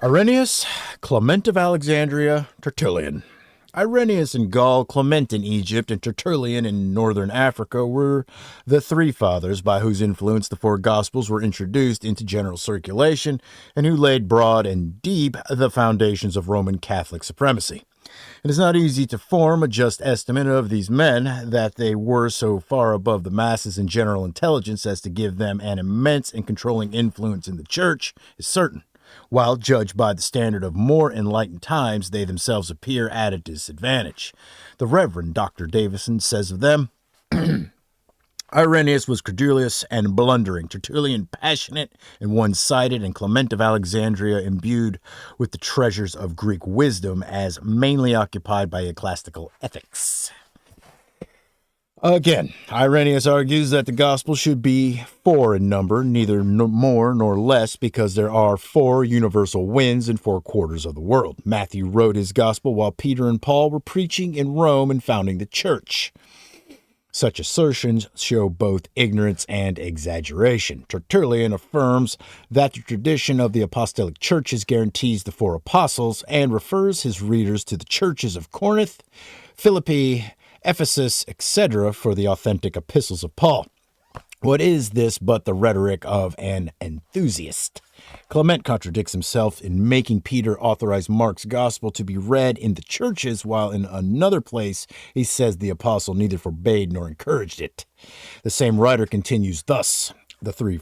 Irenaeus, Clement of Alexandria, Tertullian. Irenaeus in Gaul, Clement in Egypt, and Tertullian in northern Africa were the three fathers by whose influence the four Gospels were introduced into general circulation and who laid broad and deep the foundations of Roman Catholic supremacy. It is not easy to form a just estimate of these men. That they were so far above the masses in general intelligence as to give them an immense and controlling influence in the church is certain. While judged by the standard of more enlightened times, they themselves appear at a disadvantage. The Reverend Dr. Davison says of them, Irenaeus was credulous and blundering, Tertullian passionate and one-sided, and Clement of Alexandria imbued with the treasures of Greek wisdom as mainly occupied by ecclesiastical ethics. Again, Irenaeus argues that the gospel should be four in number, neither more nor less, because there are four universal winds in four quarters of the world. Matthew wrote his gospel while Peter and Paul were preaching in Rome and founding the church. Such assertions show both ignorance and exaggeration. Tertullian affirms that the tradition of the apostolic churches guarantees the four apostles and refers his readers to the churches of Corinth, Philippi, Ephesus, etc. for the authentic epistles of Paul. What is this but the rhetoric of an enthusiast? Clement contradicts himself in making Peter authorize Mark's gospel to be read in the churches, while in another place he says the apostle neither forbade nor encouraged it. The same writer continues thus, the three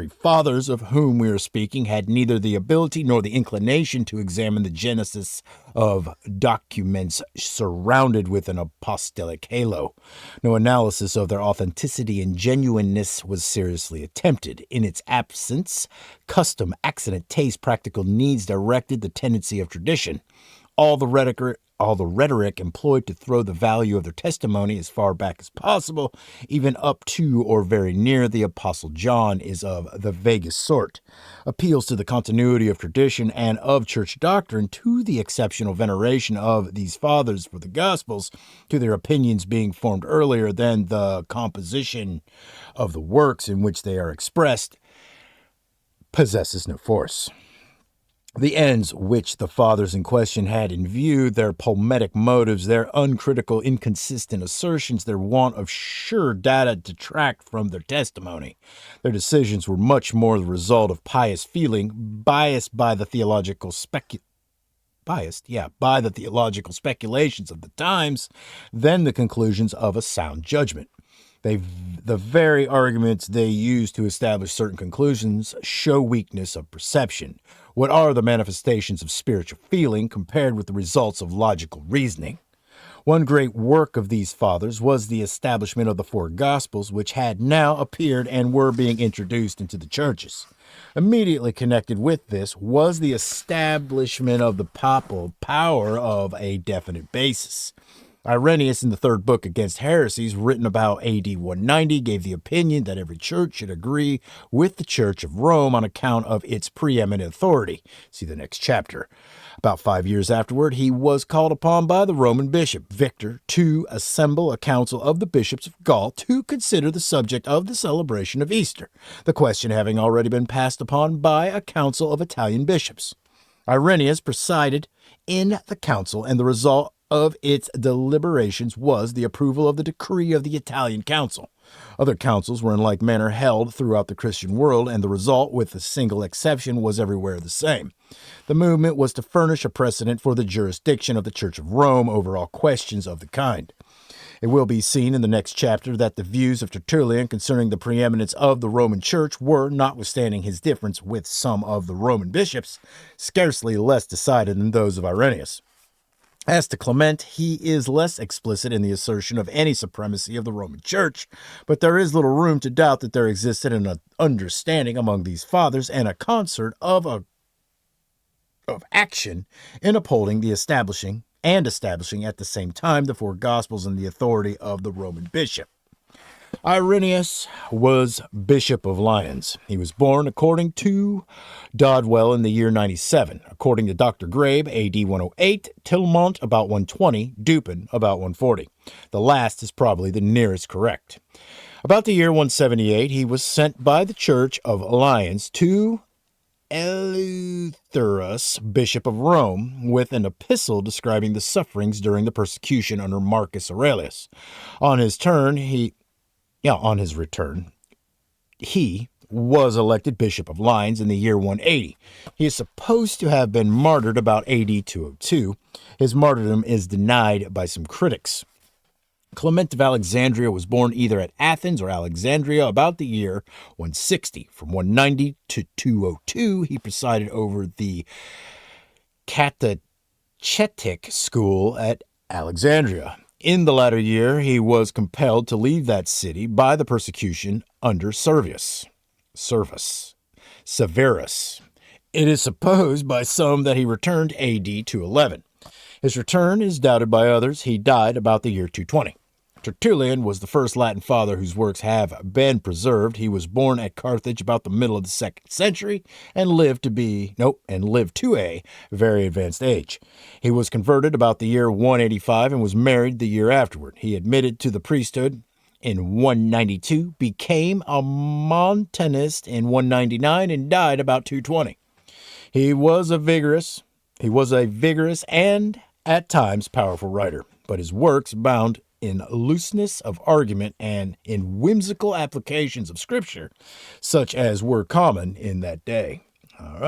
fathers of whom we are speaking had neither the ability nor the inclination to examine the genesis of documents surrounded with an apostolic halo. No analysis of their authenticity and genuineness was seriously attempted. In its absence, custom, accident, taste, practical needs directed the tendency of tradition. All the rhetoric employed to throw the value of their testimony as far back as possible, even up to or very near the Apostle John, is of the vaguest sort. Appeals to the continuity of tradition and of church doctrine, to the exceptional veneration of these fathers for the Gospels, to their opinions being formed earlier than the composition of the works in which they are expressed, possesses no force. The ends which the fathers in question had in view, their polemic motives, their uncritical, inconsistent assertions, their want of sure data detract from their testimony. Their decisions were much more the result of pious feeling, biased by the theological speculations of the times, than the conclusions of a sound judgment. The very arguments they use to establish certain conclusions show weakness of perception. What are the manifestations of spiritual feeling compared with the results of logical reasoning? One great work of these fathers was the establishment of the four Gospels, which had now appeared and were being introduced into the churches. Immediately connected with this was the establishment of the papal power of a definite basis. Irenaeus, in the third book Against Heresies, written about AD 190, gave the opinion that every church should agree with the Church of Rome on account of its preeminent authority. See the next chapter. About 5 years afterward, he was called upon by the Roman bishop, Victor, to assemble a council of the bishops of Gaul to consider the subject of the celebration of Easter, the question having already been passed upon by a council of Italian bishops. Irenaeus presided in the council, and the result of its deliberations was the approval of the decree of the Italian council. Other councils were in like manner held throughout the Christian world, and the result, with a single exception, was everywhere the same. The movement was to furnish a precedent for the jurisdiction of the Church of Rome over all questions of the kind. It will be seen in the next chapter that the views of Tertullian concerning the preeminence of the Roman Church were, notwithstanding his difference with some of the Roman bishops, scarcely less decided than those of Irenaeus. As to Clement, he is less explicit in the assertion of any supremacy of the Roman Church, but there is little room to doubt that there existed an understanding among these fathers and a concert of action in upholding the establishing at the same time the four Gospels and the authority of the Roman bishop. Irenaeus was Bishop of Lyons. He was born, according to Dodwell, in the year 97. According to Dr. Grabe, A.D. 108, Tilmont about 120, Dupin about 140. The last is probably the nearest correct. About the year 178, he was sent by the Church of Lyons to Eleutherus, Bishop of Rome, with an epistle describing the sufferings during the persecution under Marcus Aurelius. On his return, he was elected Bishop of Lyons in the year 180. He is supposed to have been martyred about AD 202. His martyrdom is denied by some critics. Clement of Alexandria was born either at Athens or Alexandria about the year 160. From 190 to 202, he presided over the catechetic school at Alexandria. In the latter year, he was compelled to leave that city by the persecution under Severus. It is supposed by some that he returned AD 211. His return is doubted by others. He died about the year 220. Tertullian was the first Latin father whose works have been preserved. He was born at Carthage about the middle of the 2nd century and lived to a very advanced age. He was converted about the year 185 and was married the year afterward. He admitted to the priesthood in 192, became a Montanist in 199, and died about 220. He was a vigorous and at times powerful writer, but his works abound in looseness of argument and in whimsical applications of Scripture, such as were common in that day. All right.